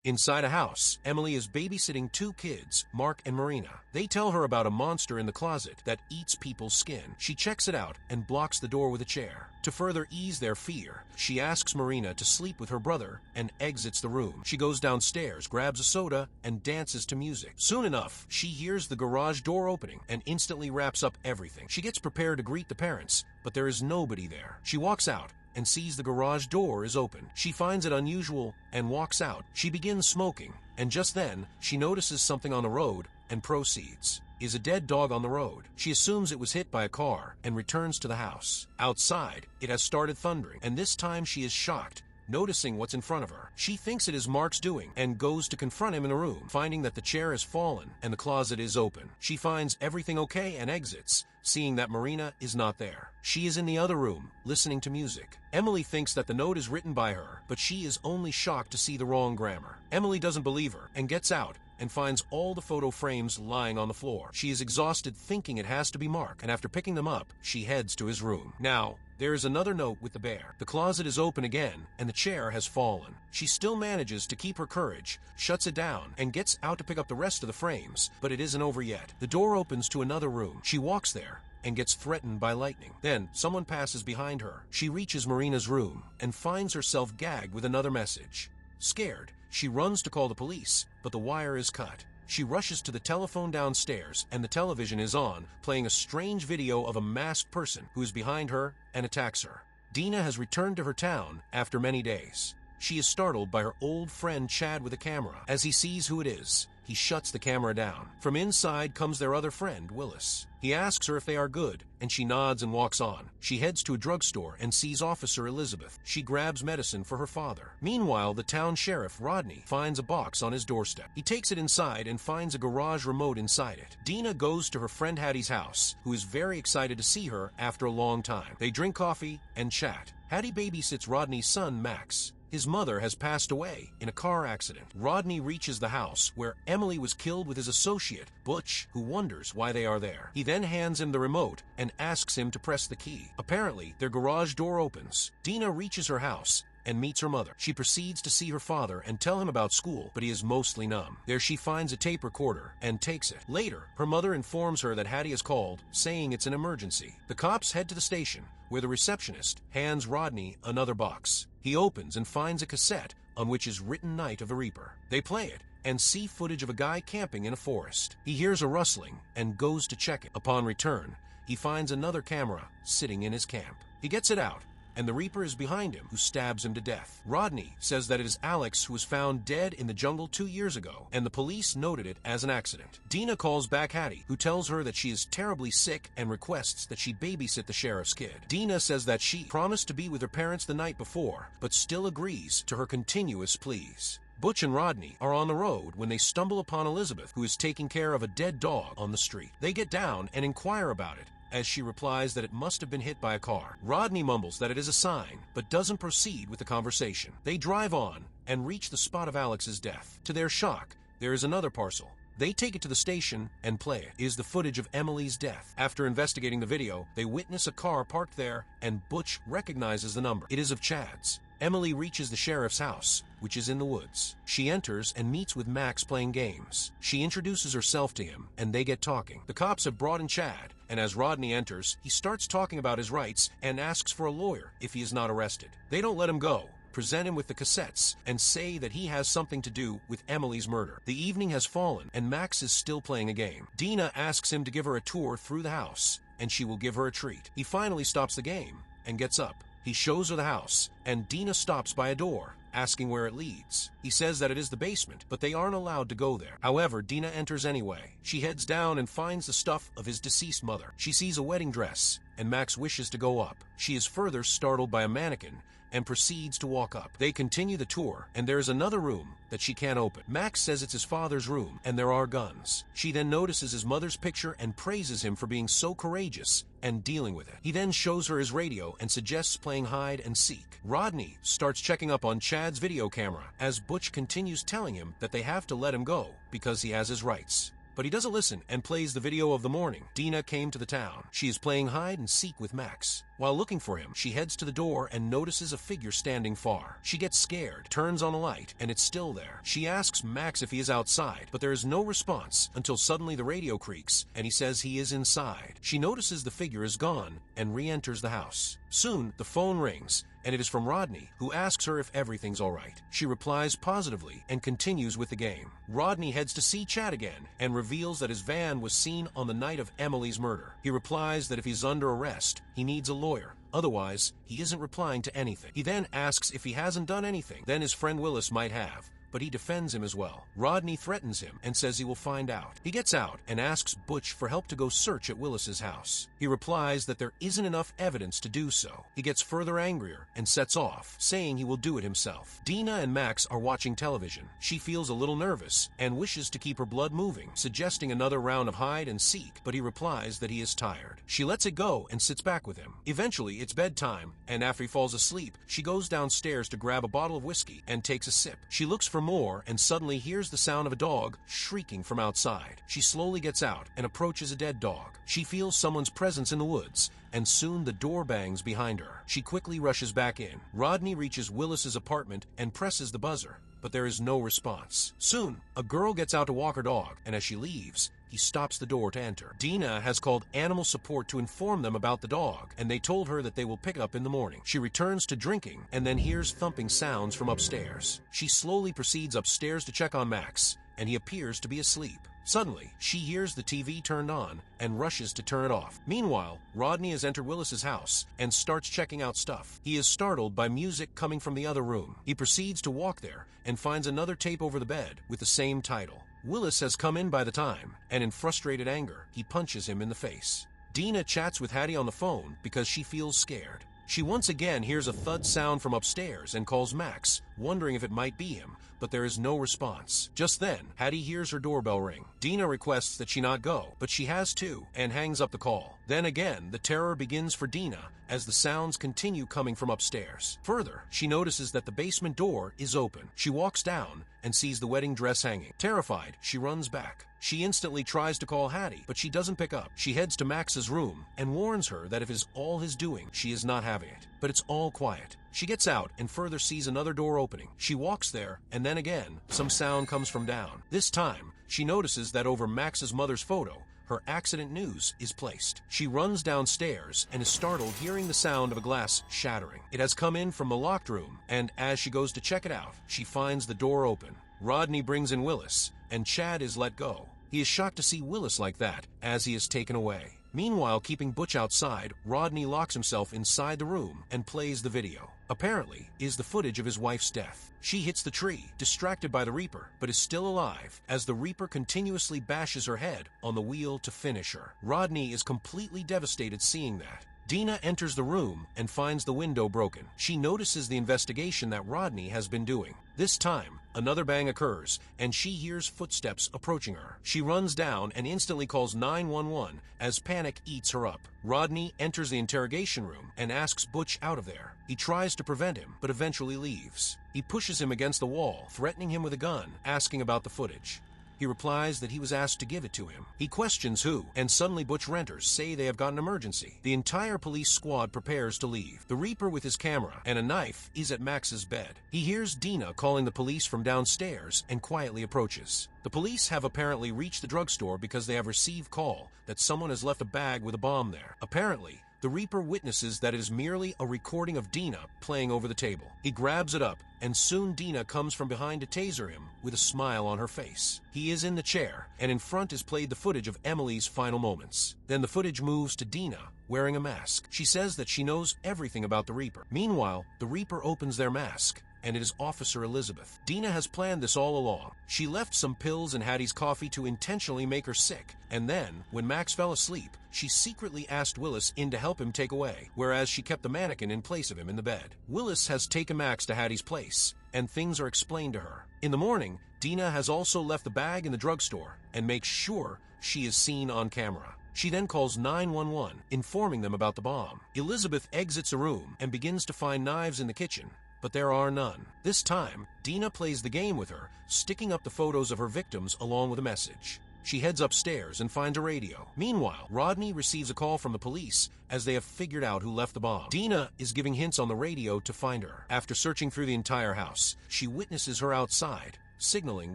Inside a house, Emily is babysitting two kids, Mark and Marina. They tell her about a monster in the closet that eats people's skin. She checks it out and blocks the door with a chair. To further ease their fear, she asks Marina to sleep with her brother and exits the room. She goes downstairs, grabs a soda, and dances to music. Soon enough, she hears the garage door opening and instantly wraps up everything. She gets prepared to greet the parents, but there is nobody there. She walks out and sees the garage door is open. She finds it unusual and walks out. She begins smoking, and just then, she notices something on the road and proceeds. Is a dead dog on the road. She assumes it was hit by a car and returns to the house. Outside, it has started thundering, and this time she is shocked, noticing what's in front of her. She thinks it is Mark's doing and goes to confront him in the room, finding that the chair has fallen and the closet is open. She finds everything okay and exits, seeing that Marina is not there. She is in the other room, listening to music. Emily thinks that the note is written by her, but she is only shocked to see the wrong grammar. Emily doesn't believe her and gets out and finds all the photo frames lying on the floor. She is exhausted thinking it has to be Mark, and after picking them up, she heads to his room. Now, there is another note with the bear. The closet is open again, and the chair has fallen. She still manages to keep her courage, shuts it down, and gets out to pick up the rest of the frames, but it isn't over yet. The door opens to another room. She walks there and gets threatened by lightning. Then, someone passes behind her. She reaches Marina's room and finds herself gagged with another message. Scared, she runs to call the police, but the wire is cut. She rushes to the telephone downstairs, and the television is on, playing a strange video of a masked person who is behind her and attacks her. Dena has returned to her town after many days. She is startled by her old friend Chad with a camera. As he sees who it is, he shuts the camera down. From inside comes their other friend, Willis. He asks her if they are good, and she nods and walks on. She heads to a drugstore and sees Officer Elizabeth. She grabs medicine for her father. Meanwhile, the town sheriff, Rodney, finds a box on his doorstep. He takes it inside and finds a garage remote inside it. Dena goes to her friend Hattie's house, who is very excited to see her after a long time. They drink coffee and chat. Hattie babysits Rodney's son, Max. His mother has passed away in a car accident. Rodney reaches the house where Emily was killed with his associate, Butch, who wonders why they are there. He then hands him the remote and asks him to press the key. Apparently, their garage door opens. Dena reaches her house and meets her mother. She proceeds to see her father and tell him about school, but he is mostly numb. There she finds a tape recorder and takes it. Later, her mother informs her that Hattie has called, saying it's an emergency. The cops head to the station, where the receptionist hands Rodney another box. He opens and finds a cassette on which is written Night of the Reaper. They play it and see footage of a guy camping in a forest. He hears a rustling and goes to check it. Upon return, he finds another camera sitting in his camp. He gets it out, and the Reaper is behind him, who stabs him to death. Rodney says that it is Alex who was found dead in the jungle 2 years ago, and the police noted it as an accident. Dena calls back Hattie, who tells her that she is terribly sick and requests that she babysit the sheriff's kid. Dena says that she promised to be with her parents the night before, but still agrees to her continuous pleas. Butch and Rodney are on the road when they stumble upon Elizabeth, who is taking care of a dead dog on the street. They get down and inquire about it, as she replies that it must have been hit by a car. Rodney mumbles that it is a sign, but doesn't proceed with the conversation. They drive on and reach the spot of Alex's death. To their shock, there is another parcel. They take it to the station and play it. It is the footage of Emily's death. After investigating the video, they witness a car parked there, and Butch recognizes the number. It is of Chad's. Emily reaches the sheriff's house, which is in the woods. She enters and meets with Max playing games. She introduces herself to him, and they get talking. The cops have brought in Chad, and as Rodney enters, he starts talking about his rights and asks for a lawyer if he is not arrested. They don't let him go, present him with the cassettes, and say that he has something to do with Emily's murder. The evening has fallen, and Max is still playing a game. Dena asks him to give her a tour through the house, and she will give her a treat. He finally stops the game and gets up. He shows her the house, and Dena stops by a door, asking where it leads. He says that it is the basement, but they aren't allowed to go there. However, Dena enters anyway. She heads down and finds the stuff of his deceased mother. She sees a wedding dress, and Max wishes to go up. She is further startled by a mannequin and proceeds to walk up. They continue the tour, and there is another room that she can't open. Max says it's his father's room, and there are guns. She then notices his mother's picture and praises him for being so courageous and dealing with it. He then shows her his radio and suggests playing hide and seek. Rodney starts checking up on Chad's video camera, as Butch continues telling him that they have to let him go because he has his rights. But he doesn't listen and plays the video of the morning Dena came to the town. She is playing hide and seek with Max. While looking for him, she heads to the door and notices a figure standing far. She gets scared, turns on a light, and it's still there. She asks Max if he is outside, but there is no response until suddenly the radio creaks and he says he is inside. She notices the figure is gone and re-enters the house. Soon, the phone rings, and it is from Rodney, who asks her if everything's alright. She replies positively and continues with the game. Rodney heads to see Chad again and reveals that his van was seen on the night of Emily's murder. He replies that if he's under arrest, he needs a lawyer. Otherwise, he isn't replying to anything. He then asks if he hasn't done anything, then his friend Willis might have, but he defends him as well. Rodney threatens him and says he will find out. He gets out and asks Butch for help to go search at Willis's house. He replies that there isn't enough evidence to do so. He gets further angrier and sets off, saying he will do it himself. Dena and Max are watching television. She feels a little nervous and wishes to keep her blood moving, suggesting another round of hide and seek, but he replies that he is tired. She lets it go and sits back with him. Eventually, it's bedtime, and after he falls asleep, she goes downstairs to grab a bottle of whiskey and takes a sip. She looks for more and suddenly hears the sound of a dog shrieking from outside. She slowly gets out and approaches a dead dog. She feels someone's presence in the woods, and soon the door bangs behind her. She quickly rushes back in. Rodney reaches Willis's apartment and presses the buzzer, but there is no response. Soon, a girl gets out to walk her dog, and as she leaves, he stops the door to enter. Dena has called animal support to inform them about the dog, and they told her that they will pick up in the morning. She returns to drinking and then hears thumping sounds from upstairs. She slowly proceeds upstairs to check on Max, and he appears to be asleep. Suddenly, she hears the TV turned on and rushes to turn it off. Meanwhile, Rodney has entered Willis's house and starts checking out stuff. He is startled by music coming from the other room. He proceeds to walk there and finds another tape over the bed with the same title. Willis has come in by the time, and in frustrated anger, he punches him in the face. Dena chats with Hattie on the phone because she feels scared. She once again hears a thud sound from upstairs and calls Max, wondering if it might be him, but there is no response. Just then, Hattie hears her doorbell ring. Dena requests that she not go, but she has to, and hangs up the call. Then again, the terror begins for Dena as the sounds continue coming from upstairs. Further, she notices that the basement door is open. She walks down and sees the wedding dress hanging. Terrified, she runs back. She instantly tries to call Hattie, but she doesn't pick up. She heads to Max's room and warns her that if it is all his doing, she is not having it. But it's all quiet. She gets out and further sees another door opening. She walks there, and then again, some sound comes from down. This time, she notices that over Max's mother's photo, her accident news is placed. She runs downstairs and is startled hearing the sound of a glass shattering. It has come in from the locked room, and as she goes to check it out, she finds the door open. Rodney brings in Willis, and Chad is let go. He is shocked to see Willis like that, as he is taken away. Meanwhile, keeping Butch outside, Rodney locks himself inside the room and plays the video. Apparently, is the footage of his wife's death. She hits the tree, distracted by the Reaper, but is still alive, as the Reaper continuously bashes her head on the wheel to finish her. Rodney is completely devastated seeing that. Dena enters the room and finds the window broken. She notices the investigation that Rodney has been doing. This time, another bang occurs, and she hears footsteps approaching her. She runs down and instantly calls 911 as panic eats her up. Rodney enters the interrogation room and asks Butch out of there. He tries to prevent him, but eventually leaves. He pushes him against the wall, threatening him with a gun, asking about the footage. He replies that he was asked to give it to him. He questions who, and suddenly Butch renters say they have got an emergency. The entire police squad prepares to leave. The Reaper with his camera and a knife is at Max's bed. He hears Dena calling the police from downstairs and quietly approaches. The police have apparently reached the drugstore because they have received call that someone has left a bag with a bomb there. Apparently, the Reaper witnesses that it is merely a recording of Dena playing over the table. He grabs it up, and soon Dena comes from behind to taser him with a smile on her face. He is in the chair, and in front is played the footage of Emily's final moments. Then the footage moves to Dena, wearing a mask. She says that she knows everything about the Reaper. Meanwhile, the Reaper opens their mask, and it is Officer Elizabeth. Dena has planned this all along. She left some pills in Hattie's coffee to intentionally make her sick, and then, when Max fell asleep, she secretly asked Willis in to help him take away, whereas she kept the mannequin in place of him in the bed. Willis has taken Max to Hattie's place, and things are explained to her. In the morning, Dena has also left the bag in the drugstore and makes sure she is seen on camera. She then calls 911, informing them about the bomb. Elizabeth exits a room and begins to find knives in the kitchen, but there are none. This time, Dena plays the game with her, sticking up the photos of her victims along with a message. She heads upstairs and finds a radio. Meanwhile, Rodney receives a call from the police as they have figured out who left the bomb. Dena is giving hints on the radio to find her. After searching through the entire house, she witnesses her outside, signaling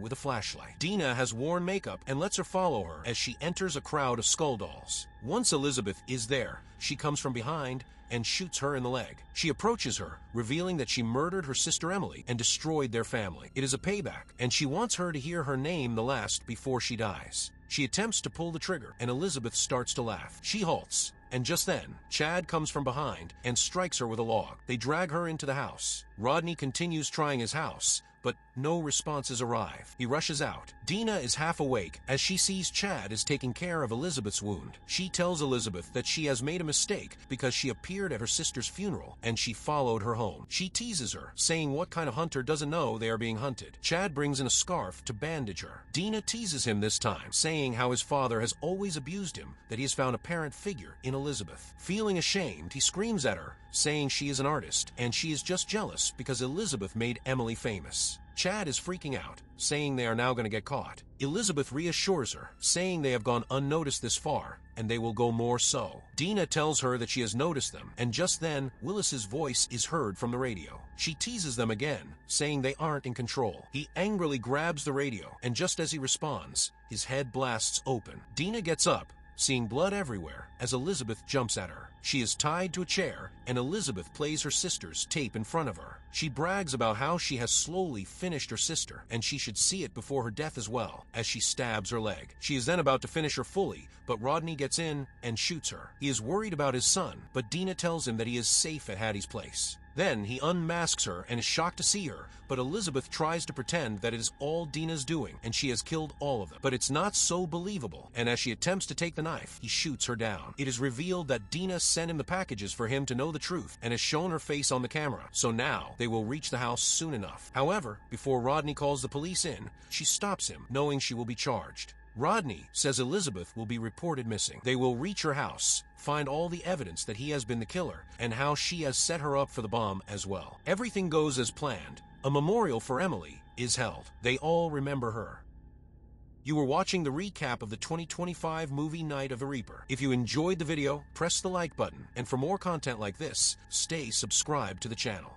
with a flashlight. Dena has worn makeup and lets her follow her as she enters a crowd of skull dolls. Once Elizabeth is there, she comes from behind and shoots her in the leg. She approaches her, revealing that she murdered her sister Emily and destroyed their family. It is a payback, and she wants her to hear her name the last before she dies. She attempts to pull the trigger, and Elizabeth starts to laugh. She halts, and just then, Chad comes from behind and strikes her with a log. They drag her into the house. Rodney continues trying his house, but no responses arrive. He rushes out. Dena is half awake as she sees Chad is taking care of Elizabeth's wound. She tells Elizabeth that she has made a mistake because she appeared at her sister's funeral and she followed her home. She teases her, saying what kind of hunter doesn't know they are being hunted. Chad brings in a scarf to bandage her. Dena teases him this time, saying how his father has always abused him, that he has found a parent figure in Elizabeth. Feeling ashamed, he screams at her, saying she is an artist and she is just jealous because Elizabeth made Emily famous. Chad is freaking out, saying they are now going to get caught. Elizabeth reassures her, saying they have gone unnoticed this far, and they will go more so. Dena tells her that she has noticed them, and just then, Willis's voice is heard from the radio. She teases them again, saying they aren't in control. He angrily grabs the radio, and just as he responds, his head blasts open. Dena gets up, seeing blood everywhere, as Elizabeth jumps at her. She is tied to a chair, and Elizabeth plays her sister's tape in front of her. She brags about how she has slowly finished her sister, and she should see it before her death as well, as she stabs her leg. She is then about to finish her fully, but Rodney gets in and shoots her. He is worried about his son, but Dena tells him that he is safe at Hattie's place. Then he unmasks her and is shocked to see her, but Elizabeth tries to pretend that it is all Dena's doing and she has killed all of them. But it's not so believable, and as she attempts to take the knife, he shoots her down. It is revealed that Dena sent him the packages for him to know the truth and has shown her face on the camera, so now they will reach the house soon enough. However, before Rodney calls the police in, she stops him, knowing she will be charged. Rodney says Elizabeth will be reported missing. They will reach her house, find all the evidence that he has been the killer, and how she has set her up for the bomb as well. Everything goes as planned. A memorial for Emily is held. They all remember her. You were watching the recap of the 2025 movie Night of the Reaper. If you enjoyed the video, press the like button, and for more content like this, stay subscribed to the channel.